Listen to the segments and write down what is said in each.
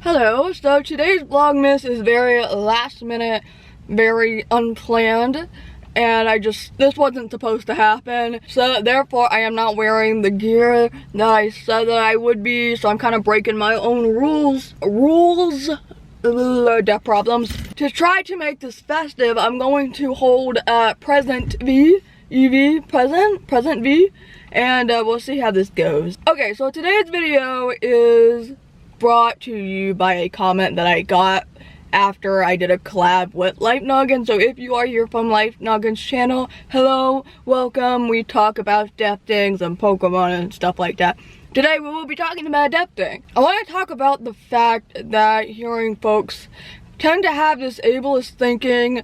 Hello, so today's Vlogmas is very last minute, very unplanned, and this wasn't supposed to happen, so therefore I am not wearing the gear that I said that I would be, so I'm kind of breaking my own rules, deaf problems. To try to make this festive, I'm going to hold present V, and we'll see how this goes. Okay, so today's video is brought to you by a comment that I got after I did a collab with Life Noggin. So if you are here from Life Noggin's channel, hello, welcome. We talk about deaf things and Pokemon and stuff like that. Today we will be talking about a deaf thing. I want to talk about the fact that hearing folks tend to have this ableist thinking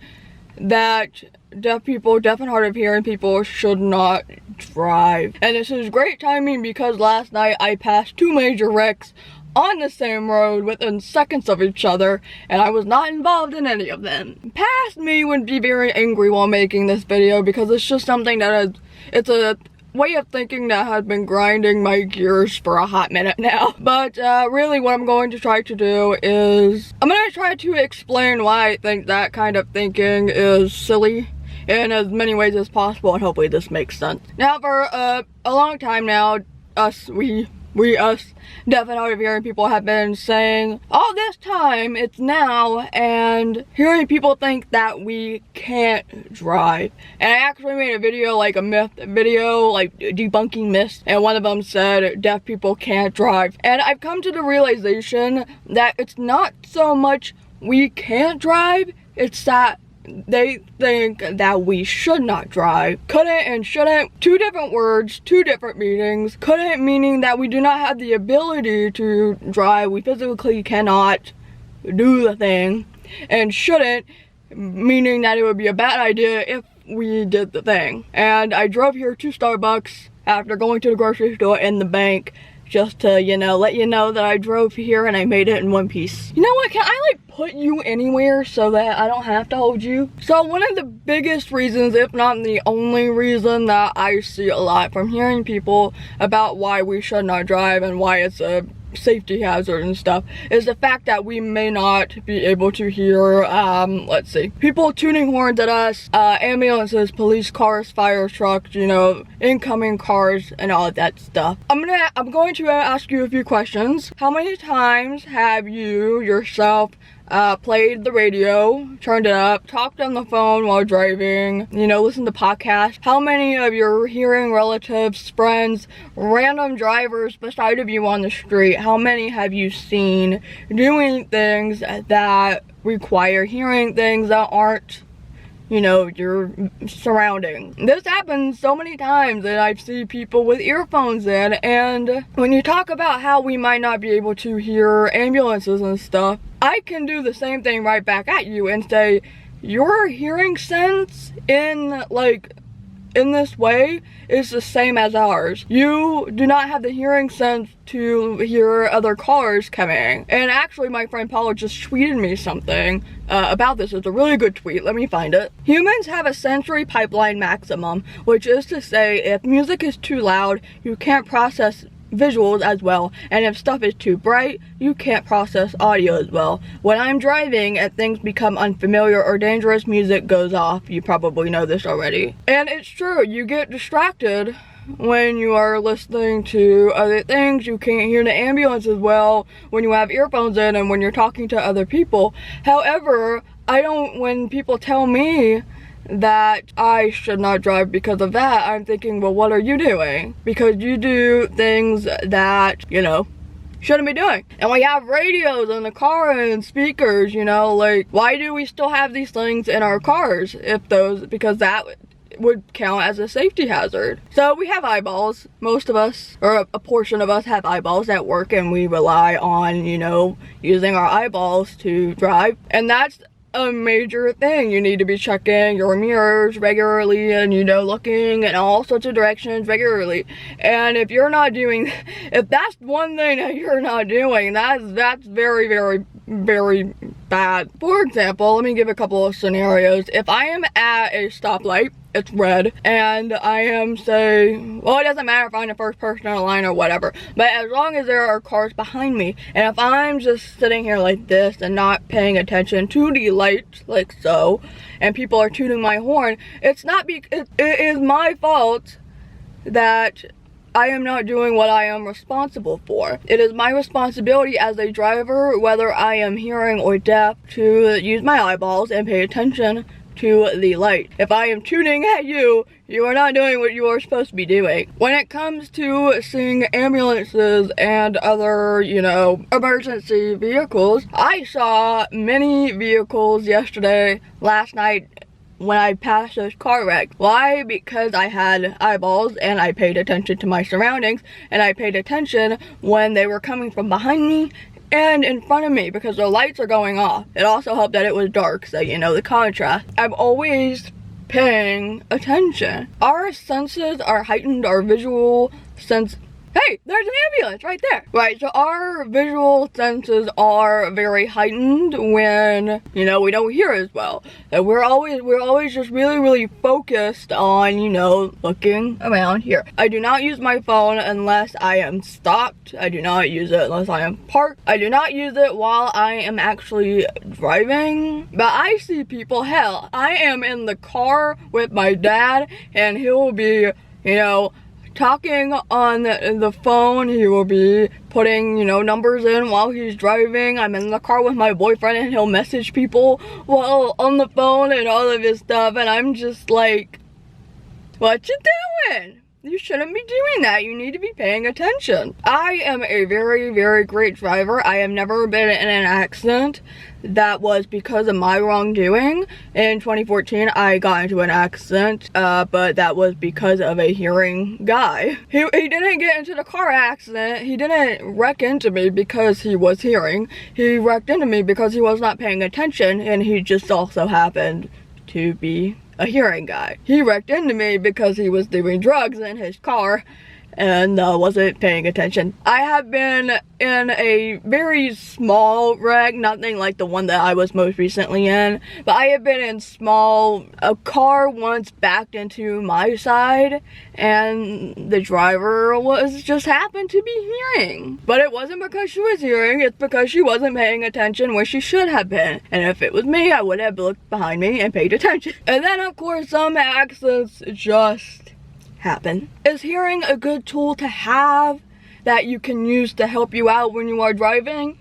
that deaf and hard of hearing people should not drive. And this is great timing because last night I passed two major wrecks on the same road within seconds of each other, and I was not involved in any of them. Past me would be very angry while making this video because it's just something that it's a way of thinking that has been grinding my gears for a hot minute now. But really what I'm going to try to do is I'm going to try to explain why I think that kind of thinking is silly in as many ways as possible, and hopefully this makes sense. Now for a long time now, us deaf and hard of hearing people have been saying all this time, it's now, and hearing people think that we can't drive. And I actually made a video, like a myth video, like debunking myths, and one of them said deaf people can't drive. And I've come to the realization that it's not so much we can't drive, it's that they think that we should not drive. Couldn't and shouldn't, two different words, two different meanings. Couldn't meaning that we do not have the ability to drive, we physically cannot do the thing. And shouldn't meaning that it would be a bad idea if we did the thing. And I drove here to Starbucks after going to the grocery store and the bank, just to, you know, let you know that I drove here and I made it in one piece. You know what, can I like put you anywhere so that I don't have to hold you? So one of the biggest reasons, if not the only reason, that I see a lot from hearing people about why we should not drive and why it's a safety hazard and stuff is the fact that we may not be able to hear let's see, people tuning horns at us, ambulances, police cars, fire trucks, you know, incoming cars and all of that stuff. I'm going to ask you a few questions. How many times have you yourself played the radio, turned it up, talked on the phone while driving, you know, listened to podcasts? How many of your hearing relatives, friends, random drivers beside of you on the street, how many have you seen doing things that require hearing things that aren't, you know, your surrounding? This happens so many times that I see people with earphones in, and when you talk about how we might not be able to hear ambulances and stuff, I can do the same thing right back at you and say, your hearing sense in this way is the same as ours. You do not have the hearing sense to hear other cars coming. And actually my friend Paula just tweeted me something about this. It's a really good tweet. Let me find it. Humans have a sensory pipeline maximum, which is to say if music is too loud, you can't process visuals as well, and if stuff is too bright, you can't process audio as well. When I'm driving and things become unfamiliar or dangerous, music goes off. You probably know this already. And it's true, you get distracted when you are listening to other things. You can't hear the ambulance as well when you have earphones in and when you're talking to other people. However, when people tell me that I should not drive because of that, I'm thinking, well, what are you doing? Because you do things that, you know, shouldn't be doing. And we have radios in the car and speakers, you know, like, why do we still have these things in our cars because that would count as a safety hazard. So we have eyeballs. Most of us, or a portion of us, have eyeballs at work, and we rely on, you know, using our eyeballs to drive. And that's a major thing. You need to be checking your mirrors regularly and, you know, looking in all sorts of directions regularly. And if that's one thing that you're not doing, that's very, very very bad. For example, let me give a couple of scenarios. If I am at a stoplight, it's red, and I am, say, well, it doesn't matter if I'm the first person in a line or whatever, but as long as there are cars behind me, and if I'm just sitting here like this and not paying attention to the lights like so, and people are tooting my horn, it is my fault that I am not doing what I am responsible for. It is my responsibility as a driver, whether I am hearing or deaf, to use my eyeballs and pay attention to the light. If I am tooting at you, you are not doing what you are supposed to be doing. When it comes to seeing ambulances and other, you know, emergency vehicles, I saw many vehicles last night, when I passed those car wrecks. Why? Because I had eyeballs and I paid attention to my surroundings, and I paid attention when they were coming from behind me and in front of me, because the lights are going off. It also helped that it was dark, so you know, the contrast. I'm always paying attention. Our senses are heightened, our visual sense. Hey, there's an ambulance right there. Right, so our visual senses are very heightened when, you know, we don't hear as well. And we're always just really focused on, you know, looking around here. I do not use my phone unless I am stopped. I do not use it unless I am parked. I do not use it while I am actually driving. But I see people, hell, I am in the car with my dad and he'll be, you know, talking on the phone. He will be putting, you know, numbers in while he's driving. I'm in the car with my boyfriend and he'll message people while on the phone and all of his stuff, and I'm just like, what you doing? You shouldn't be doing that. You need to be paying attention. I am a very great driver. I have never been in an accident that was because of my wrongdoing. In 2014, I got into an accident, but that was because of a hearing guy. He didn't get into the car accident. He didn't wreck into me because he was hearing. He wrecked into me because he was not paying attention, and he just also happened to be a hearing guy. He wrecked into me because he was doing drugs in his car and wasn't paying attention. I have been in a very small wreck, nothing like the one that I was most recently in, but I have been in small. A car once backed into my side and the driver just happened to be hearing. But it wasn't because she was hearing, it's because she wasn't paying attention where she should have been. And if it was me, I would have looked behind me and paid attention. And then of course some accidents just happen. Is hearing a good tool to have that you can use to help you out when you are driving?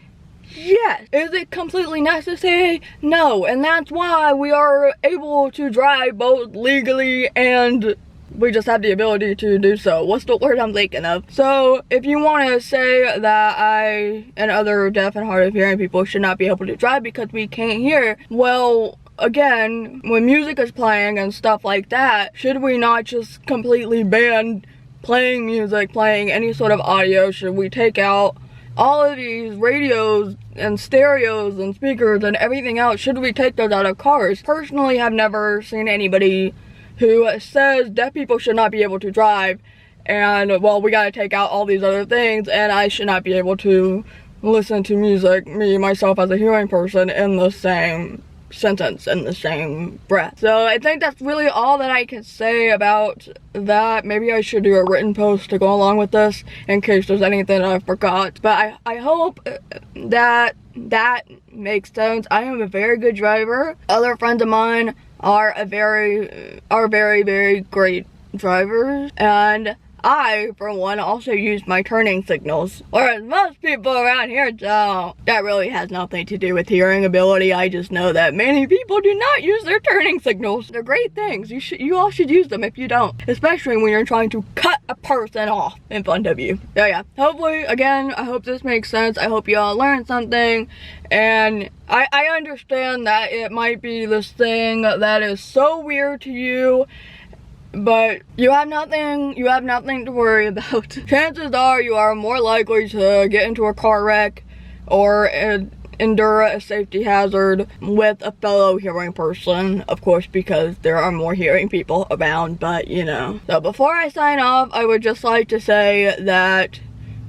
Yes. Is it completely necessary? No. And that's why we are able to drive both legally and we just have the ability to do so. What's the word I'm thinking of? So if you want to say that I and other deaf and hard of hearing people should not be able to drive because we can't hear, well, again, when music is playing and stuff like that, should we not just completely ban playing music, playing any sort of audio? Should we take out all of these radios and stereos and speakers and everything else? Should we take those out of cars? Personally, I've never seen anybody who says deaf people should not be able to drive and, well, we gotta take out all these other things and I should not be able to listen to music, me, myself as a hearing person, in the same sentence, in the same breath. So I think that's really all that I can say about that. Maybe I should do a written post to go along with this in case there's anything I forgot. But I hope that makes sense. I am a very good driver. Other friends of mine are very great drivers, and I, for one, also use my turning signals, whereas most people around here don't. That really has nothing to do with hearing ability. I just know that many people do not use their turning signals. They're great things. You all should use them if you don't, especially when you're trying to cut a person off in front of you. So yeah, hopefully, again, I hope this makes sense. I hope you all learned something, and I understand that it might be this thing that is so weird to you, but you have nothing to worry about. Chances are you are more likely to get into a car wreck or endure a safety hazard with a fellow hearing person, of course, because there are more hearing people around, but you know. So before I sign off, I would just like to say that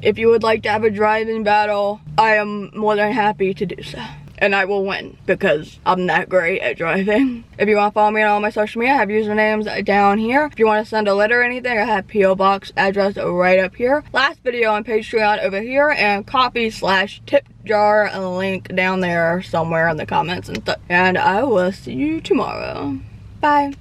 If you would like to have a driving battle, I am more than happy to do so. And I will win because I'm that great at driving. If you want to follow me on all my social media, I have usernames down here. If you want to send a letter or anything, I have P.O. Box address right up here. Last video on Patreon over here, and coffee/tip jar link down there somewhere in the comments and stuff. And I will see you tomorrow. Bye.